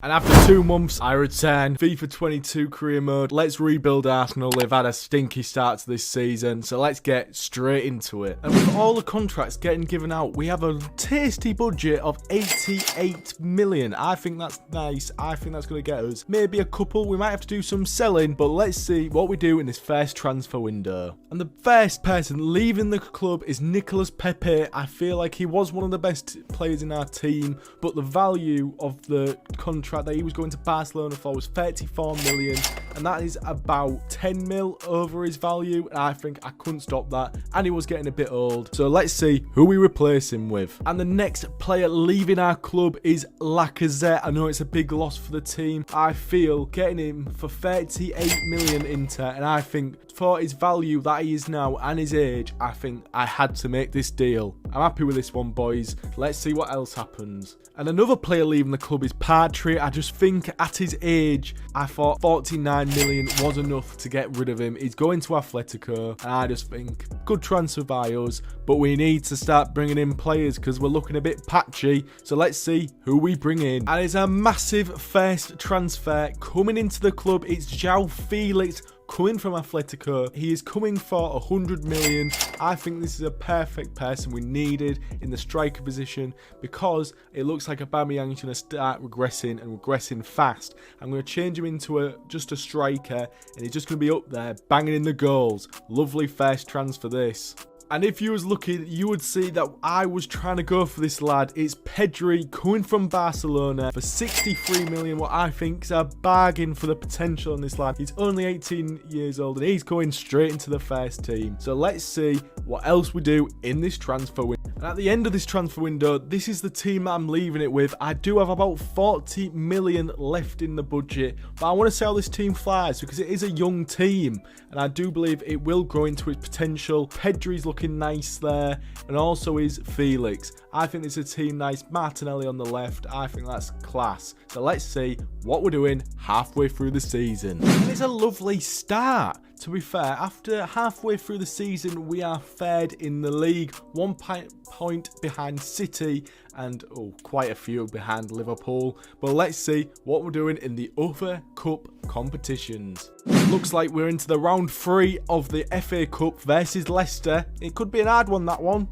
And after 2 months, I return. FIFA 22 career mode. Let's rebuild Arsenal. They've had a stinky start to this season, so let's get straight into it. And with all the contracts getting given out, we have a tasty budget of 88 million. I think that's nice. I think that's going to get us maybe a couple. We might have to do some selling, but let's see what we do in this first transfer window. And the first person leaving the club is Nicolas Pepe. I feel like he was one of the best players in our team, but the value of the contract that he was going to Barcelona for was 34 million, and that is about 10 mil over his value, and I think I couldn't stop that, and he was getting a bit old. So let's see who we replace him with. And the next player leaving our club is Lacazette. I know it's a big loss for the team. I feel getting him for 38 million Inter, and I think for his value that he is now and his age, I think I had to make this deal. I'm happy with this one, boys. Let's see what else happens. And another player leaving the club is Partey. I just think at his age, I thought 49 million was enough to get rid of him. He's going to Atletico, and I just think good transfer by us, but we need to start bringing in players because we're looking a bit patchy. So let's see who we bring in. And it's a massive first transfer coming into the club. It's João Felix, coming from Atletico. He is coming for 100 million. I think this is a perfect person we needed in the striker position because it looks like Aubameyang is going to start regressing and regressing fast. I'm going to change him into just a striker, and he's just going to be up there banging in the goals. Lovely first transfer this. And if you was looking, you would see that I was trying to go for this lad. It's Pedri coming from Barcelona for 63 million, what I think is a bargain for the potential in this lad. He's only 18 years old and he's going straight into the first team. So let's see what else we do in this transfer window. And at the end of this transfer window, this is the team that I'm leaving it with. I do have about 40 million left in the budget, but I want to see how this team flies because it is a young team and I do believe it will grow into its potential. Pedri's looking nice there, and also is Felix. I think this is a team nice. Martinelli on the left, I think that's class. So let's see what we're doing halfway through the season. And it's a lovely start. To be fair, after halfway through the season, we are third in the league, 1 point behind City and quite a few behind Liverpool. But let's see what we're doing in the other cup competitions. Looks like we're into the round 3 of the FA Cup versus Leicester. It could be an hard one, that one.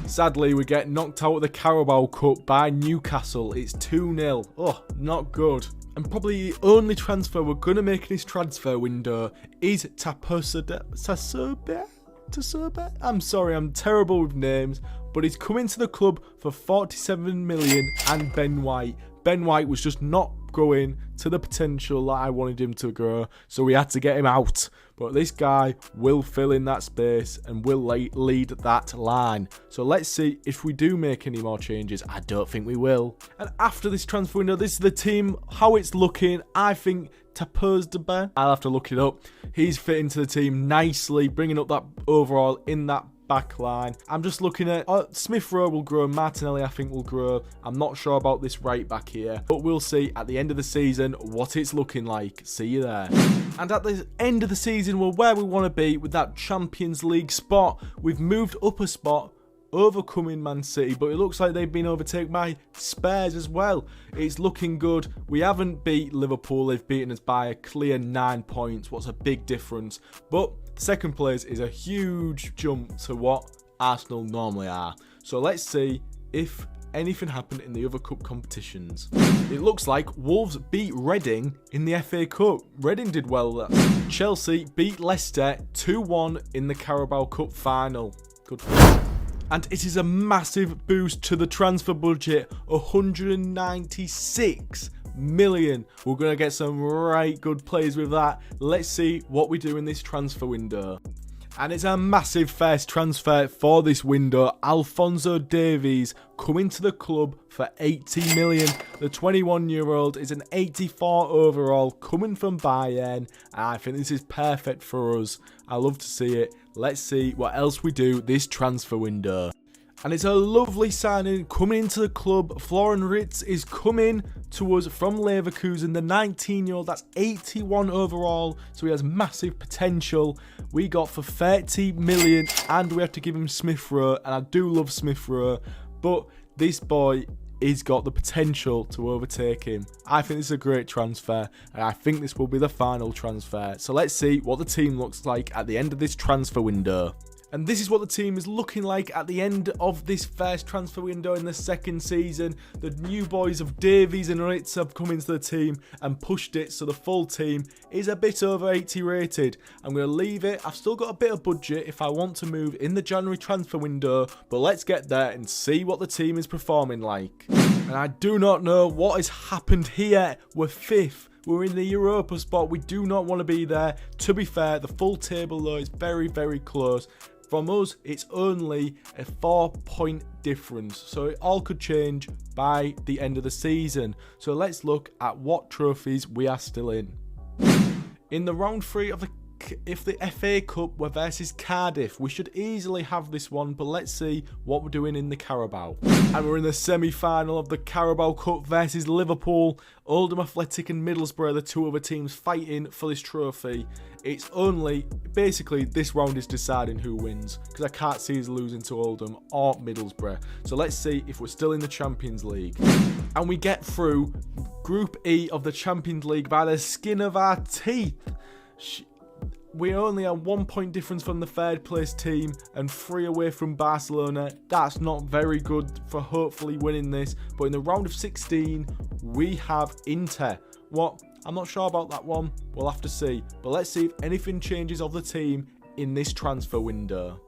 Sadly, we get knocked out of the Carabao Cup by Newcastle. It's 2-0. Oh, not good. And probably the only transfer we're going to make in this transfer window is Tasobe. I'm sorry, I'm terrible with names. But he's coming to the club for 47 million, and Ben White. Ben White was just not going to the potential that I wanted him to grow, so we had to get him out. But this guy will fill in that space and will lead that line. So let's see if we do make any more changes. I don't think we will. And after this transfer window, this is the team, how it's looking. I think Tasobe, I'll have to look it up. He's fitting to the team nicely, bringing up that overall in that back line. I'm just looking at Smith Rowe will grow, Martinelli I think will grow. I'm not sure about this right back here, but we'll see at the end of the season what it's looking like. See you there. And at the end of the season, we're where we want to be with that Champions League spot. We've moved up a spot, overcoming Man City, but it looks like they've been overtaken by Spurs as well. It's looking good. We haven't beat Liverpool. They've beaten us by a clear 9 points. What's a big difference? But second place is a huge jump to what Arsenal normally are. So let's see if anything happened in the other cup competitions. It looks like Wolves beat Reading in the FA Cup. Reading did well. Chelsea beat Leicester 2-1 in the Carabao Cup final. Good for them. And it is a massive boost to the transfer budget, 196 million. We're going to get some right good players with that. Let's see what we do in this transfer window. And it's a massive first transfer for this window. Alphonso Davies coming to the club for 80 million. The 21-year-old is an 84 overall coming from Bayern. And I think this is perfect for us. I love to see it. Let's see what else we do this transfer window. And it's a lovely signing coming into the club. Florian Wirtz is coming to us from Leverkusen. The 19-year-old, that's 81 overall. So he has massive potential. We got for 30 million and we have to give him Smith Rowe. And I do love Smith Rowe. But this boy is got the potential to overtake him. I think this is a great transfer, and I think this will be the final transfer. So let's see what the team looks like at the end of this transfer window. And this is what the team is looking like at the end of this first transfer window in the second season. The new boys of Davies and Ritz have come into the team and pushed it, so the full team is a bit over 80 rated. I'm going to leave it. I've still got a bit of budget if I want to move in the January transfer window, but let's get there and see what the team is performing like. And I do not know what has happened here. We're 5th. We're in the Europa spot. We do not want to be there. To be fair, the full table though is very, very close. From us, it's only a 4-point difference, so it all could change by the end of the season. So let's look at what trophies we are still in. In the round 3 of the if the FA Cup were versus Cardiff, we should easily have this one, but let's see what we're doing in the Carabao. And we're in the semi-final of the Carabao Cup versus Liverpool. Oldham Athletic and Middlesbrough are the two other teams fighting for this trophy. It's only, basically, this round is deciding who wins, because I can't see us losing to Oldham or Middlesbrough. So let's see if we're still in the Champions League. And we get through Group E of the Champions League by the skin of our teeth. We only are 1 point difference from the third place team and 3 away from Barcelona. That's not very good for hopefully winning this. But in the round of 16, we have Inter. What? I'm not sure about that one. We'll have to see. But let's see if anything changes of the team in this transfer window.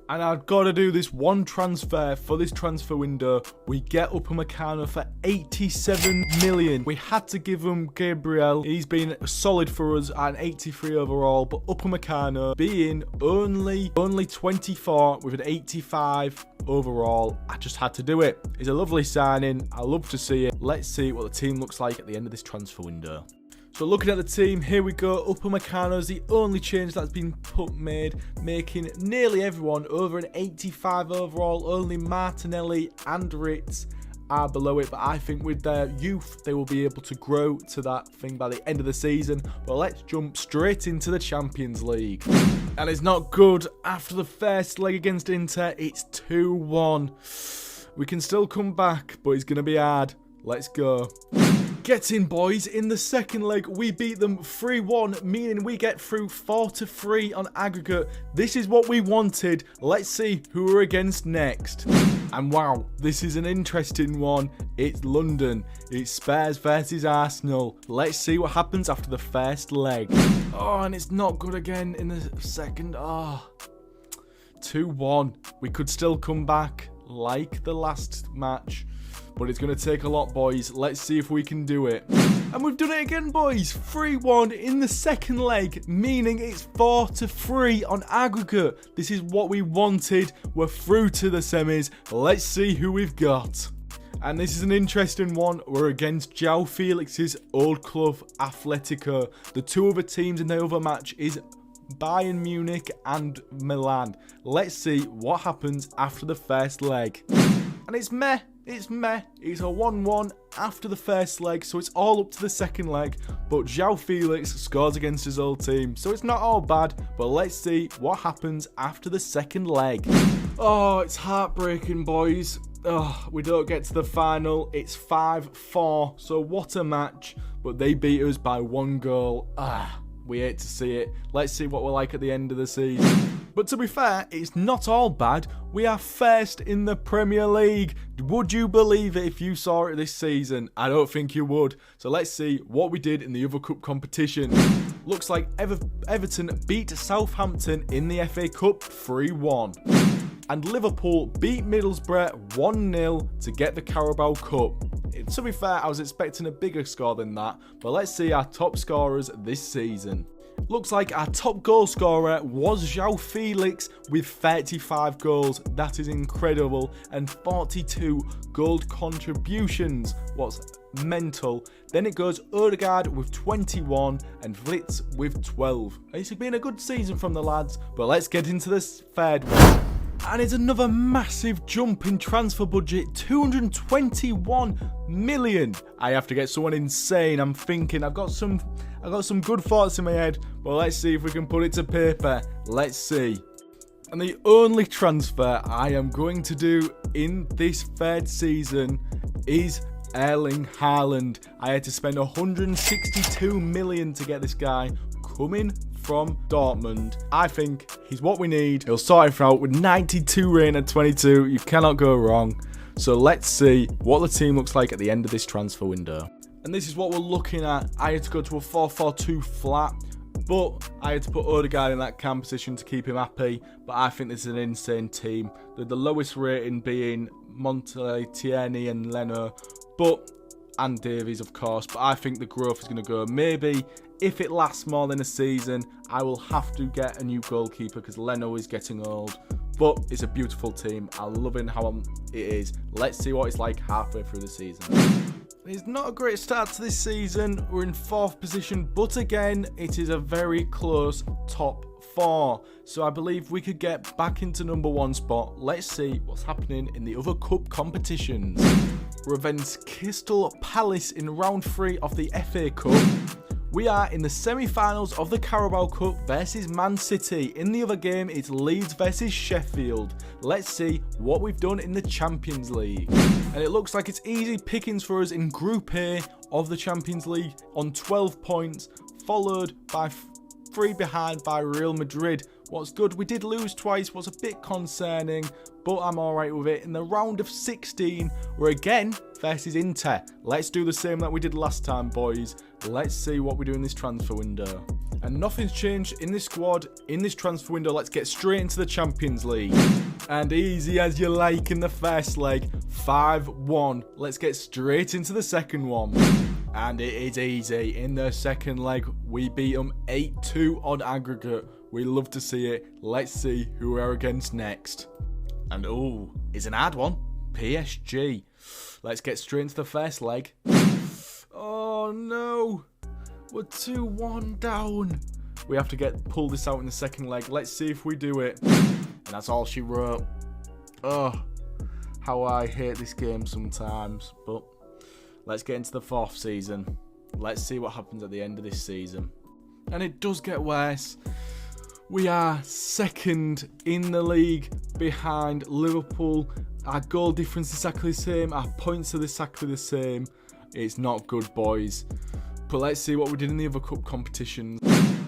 And I've got to do this one transfer for this transfer window. We get Upamecano for 87 million. We had to give him Gabriel. He's been solid for us at 83 overall. But Upamecano being only 24 with an 85 overall, I just had to do it. It's a lovely signing. I love to see it. Let's see what the team looks like at the end of this transfer window. So looking at the team, here we go. Upamecano is the only change that's been made, making nearly everyone over an 85 overall. Only Martinelli and Ritz are below it, but I think with their youth, they will be able to grow to that thing by the end of the season. But let's jump straight into the Champions League. And it's not good. After the first leg against Inter, it's 2-1. We can still come back, but it's going to be hard. Let's go. Get in, boys. In the second leg, we beat them 3-1, meaning we get through 4-3 on aggregate. This is what we wanted. Let's see who we're against next. And wow, this is an interesting one. It's London. It's Spurs versus Arsenal. Let's see what happens after the first leg. Oh, and it's not good again in the second. Oh, 2-1. We could still come back like the last match. But it's going to take a lot, boys. Let's see if we can do it. And we've done it again, boys. 3-1 in the second leg, meaning it's 4-3 on aggregate. This is what we wanted. We're through to the semis. Let's see who we've got. And this is an interesting one. We're against João Felix's old club, Atletico. The two other teams in the other match is Bayern Munich and Milan. Let's see what happens after the first leg. And it's meh. It's meh. It's a 1-1 after the first leg, so it's all up to the second leg. But João Felix scores against his old team, so it's not all bad. But let's see what happens after the second leg. Oh, it's heartbreaking, boys. Oh, we don't get to the final. It's 5-4, so what a match. But they beat us by 1 goal. We hate to see it. Let's see what we're like at the end of the season. But to be fair, it's not all bad. We are first in the Premier League. Would you believe it if you saw it this season? I don't think you would. So let's see what we did in the other cup competition. Looks like Everton beat Southampton in the FA Cup 3-1. And Liverpool beat Middlesbrough 1-0 to get the Carabao Cup. To be fair, I was expecting a bigger score than that, but let's see our top scorers this season. Looks like our top goal scorer was João Felix with 35 goals. That is incredible. And 42 goal contributions. What's mental. Then it goes Odegaard with 21 and Flitz with 12. It's been a good season from the lads, but let's get into this third one. And it's another massive jump in transfer budget, 221 million. I have to get someone insane. I'm thinking I've got some good thoughts in my head, but let's see if we can put it to paper. Let's see. And the only transfer I am going to do in this third season is Erling Haaland. I had to spend 162 million to get this guy coming from Dortmund. I think he's what we need. He'll sort it out with 92 rating at 22. You cannot go wrong. So let's see what the team looks like at the end of this transfer window. And this is what we're looking at. I had to go to a 4-4-2 flat, but I had to put Odegaard in that cam position to keep him happy. But I think this is an insane team. The lowest rating being Monte, Tierney and Leno, and Davies, of course. But I think the growth is going to go. Maybe if it lasts more than a season, I will have to get a new goalkeeper because Leno is getting old. But it's a beautiful team. I'm loving how it is. Let's see what it's like halfway through the season. It's not a great start to this season. We're in 4th position, but again, it is a very close top 4. So I believe we could get back into number 1 spot. Let's see what's happening in the other cup competitions. We're against Crystal Palace in round 3 of the FA Cup. We are in the semi-finals of the Carabao Cup versus Man City. In the other game, it's Leeds versus Sheffield. Let's see what we've done in the Champions League. And it looks like it's easy pickings for us in Group A of the Champions League on 12 points, followed by 3 behind by Real Madrid. What's good, we did lose twice, was a bit concerning, but I'm alright with it. In the round of 16, we're again versus Inter. Let's do the same that we did last time, boys. Let's see what we do in this transfer window. And nothing's changed in this squad, in this transfer window. Let's get straight into the Champions League. And easy as you like in the first leg, 5-1. Let's get straight into the second one. And it is easy. In the second leg, we beat them 8-2 on aggregate. We love to see it. Let's see who we're against next. And oh, it's an hard one. PSG. Let's get straight into the first leg. Oh no. We're 2-1 down. We have to pull this out in the second leg. Let's see if we do it. And that's all she wrote. Oh, how I hate this game sometimes. But let's get into the 4th season. Let's see what happens at the end of this season. And it does get worse. We are 2nd in the league behind Liverpool. Our goal difference is exactly the same. Our points are exactly the same. It's not good, boys. But let's see what we did in the other cup competitions.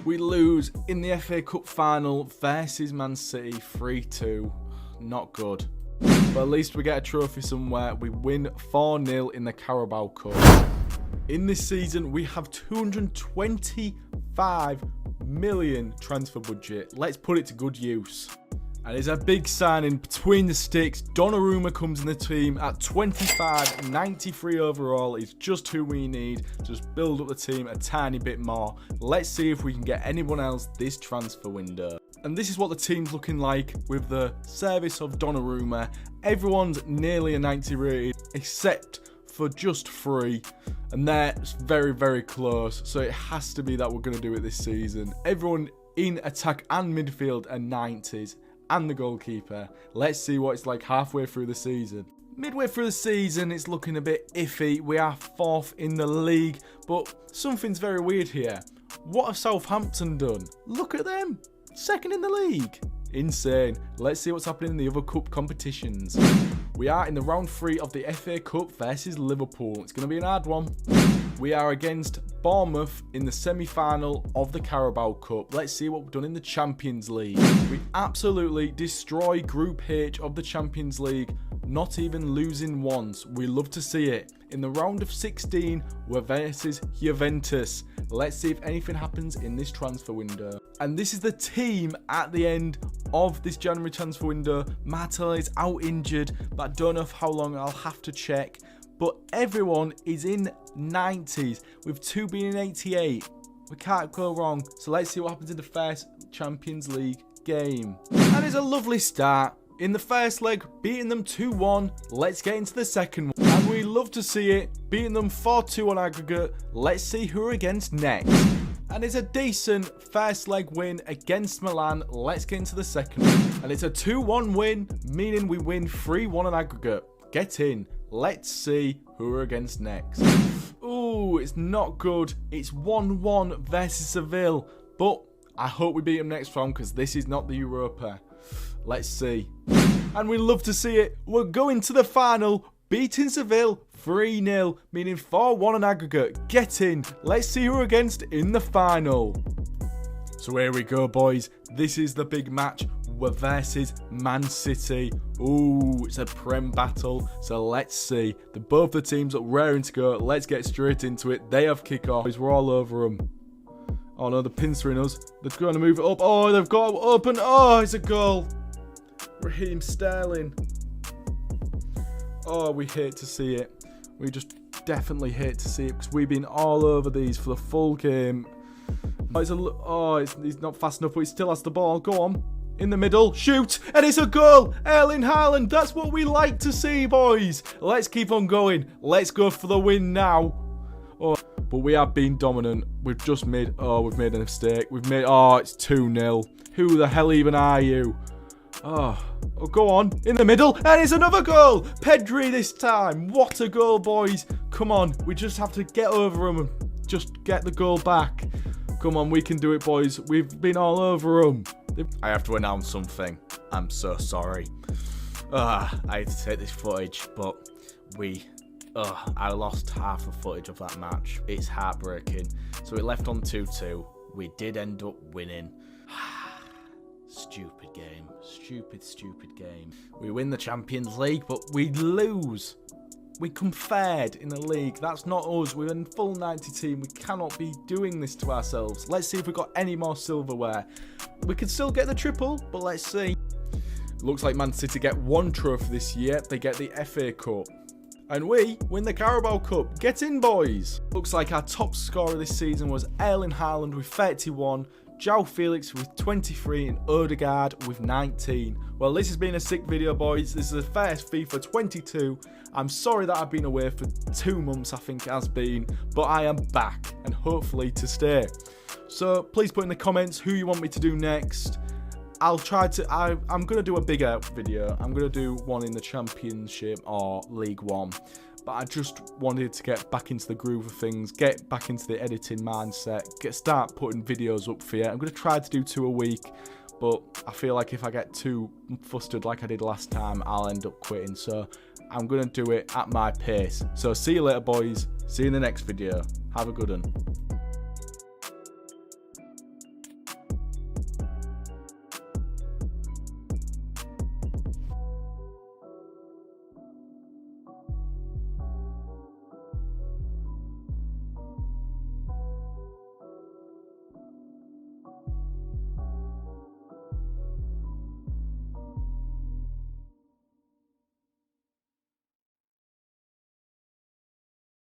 We lose in the FA Cup final versus Man City 3-2. Not good. But at least we get a trophy somewhere. We win 4-0 in the Carabao Cup. In this season, we have 225 million transfer budget. Let's put it to good use. And it's a big signing between the sticks. Donnarumma comes in the team at 25, 93 overall. He's just who we need. Just build up the team a tiny bit more. Let's see if we can get anyone else this transfer window. And this is what the team's looking like with the service of Donnarumma. Everyone's nearly a 90 rated, except for just 3. And they're very, very close. So it has to be that we're going to do it this season. Everyone in attack and midfield are 90s. And the goalkeeper. Let's see what it's like halfway through the season. Midway through the season, it's looking a bit iffy. We are 4th in the league, but something's very weird here. What have Southampton done? Look at them. 2nd in the league. Insane. Let's see what's happening in the other cup competitions. We are in the round 3 of the FA Cup versus Liverpool. It's going to be an hard one. We are against Bournemouth in the semi-final of the Carabao Cup. Let's see what we've done in the Champions League. We absolutely destroy Group H of the Champions League, not even losing once. We love to see it. In the round of 16, we're versus Juventus. Let's see if anything happens in this transfer window. And this is the team at the end of this January transfer window. Martinelli is out injured, but I don't know for how long. I'll have to check. But everyone is in 90s, with 2 being in 88. We can't go wrong. So let's see what happens in the first Champions League game. And it's a lovely start. In the first leg, beating them 2-1. Let's get into the second one. And we love to see it. Beating them 4-2 on aggregate. Let's see who we're against next. And it's a decent first leg win against Milan. Let's get into the second one. And it's a 2-1 win, meaning we win 3-1 on aggregate. Get in. Let's see who we're against next. Ooh, it's not good. It's 1-1 versus Seville. But I hope we beat them next round because this is not the Europa. Let's see. And we love to see it. We're going to the final, beating Seville 3-0, meaning 4-1 on aggregate. Get in. Let's see who we're against in the final. So here we go, boys. This is the big match. We're versus Man City. Ooh, it's a Prem battle. So let's see. Both the teams look raring to go. Let's get straight into it. They have kickoff. We're all over them. Oh no, they're pincering us. They're going to move it up. Oh, they've got it open. Oh, it's a goal. Raheem Sterling. Oh, we hate to see it. We just definitely hate to see it because we've been all over these for the full game. He's not fast enough, but he still has the ball. Go on. In the middle. Shoot. And it's a goal. Erling Haaland. That's what we like to see, boys. Let's keep on going. Let's go for the win now. Oh, but we have been dominant. We've made a mistake. It's 2-0. Who the hell even are you? Oh, go on. In the middle. And it's another goal. Pedri this time. What a goal, boys. Come on. We just have to get over them and just get the goal back. Come on, we can do it, boys. We've been all over them. I have to announce something. I'm so sorry. I had to take this footage, but I lost half the footage of that match. It's heartbreaking. So it left on 2-2. We did end up winning. Stupid game. Stupid game. We win the Champions League, but we lose. We come third in the league. That's not us. We're a full 90 team. We cannot be doing this to ourselves. Let's see if we've got any more silverware. We could still get the triple, but let's see. Looks like Man City get one trophy this year. They get the FA Cup. And we win the Carabao Cup. Get in, boys. Looks like our top scorer this season was Erling Haaland with 31. João Felix with 23 and Odegaard with 19. Well, this has been a sick video, boys. This is the first FIFA 22. I'm sorry that I've been away for 2 months, I think it has been, but I am back and hopefully to stay. So please put in the comments who you want me to do next. I'm going to do a bigger video. I'm going to do one in the Championship or League One. But I just wanted to get back into the groove of things, get back into the editing mindset, start putting videos up for you. I'm going to try to do 2 a week, but I feel like if I get too flustered like I did last time, I'll end up quitting. So I'm going to do it at my pace. So see you later, boys. See you in the next video. Have a good one.